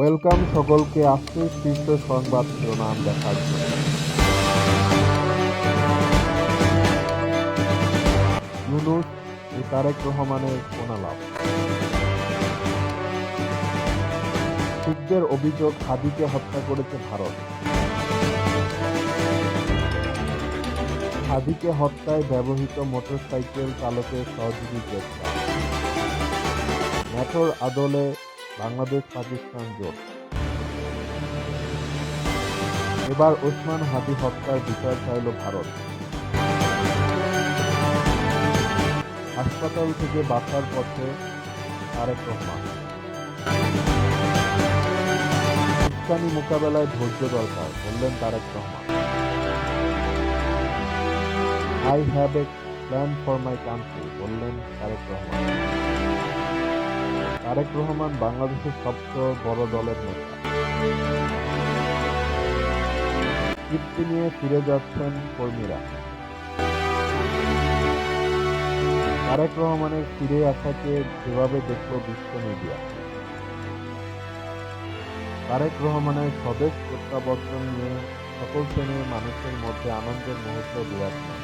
Welcome সকলকে আজকের শীর্ষ সংবাদ শিরোনাম দেখার জন্য। ইউনূস ও তারেক রহমানের ফোনালাপ। শিখদের অভিযোগ হাদিকে হত্যা করেছে ভারত। হাদিকে হত্যায় ব্যবহৃত মোটরসাইকেল চালকের সহযোগী গ্রেপ্তার। ন্যাটোর আদলে বাংলাদেশ পাকিস্তান জোট। এবার ওসমান হাদি হত্যার বিচার চাইল ভারত। হাসপাতাল থেকে বাঁচার পথে তারেক রহমান। উস্কানি মোকাবেলায় ধৈর্য দরকার, বললেন Tarek Rahman. I have a plan for my country, বললেন তারেক রহমান। তারেক রহমান বাংলাদেশের সবচেয়ে বড় দলের নেতা। তৃপ্তি নিয়ে ফিরে যাচ্ছেন কর্মীরা। তারেক রহমানের ফিরে আসাকে যেভাবে দেখল বিশ্ব মিডিয়া। তারেক রহমানের স্বদেশ প্রত্যাবর্তন নিয়ে সকল শ্রেণীর মানুষের মধ্যে আনন্দের মুহূর্ত বিরাজমান।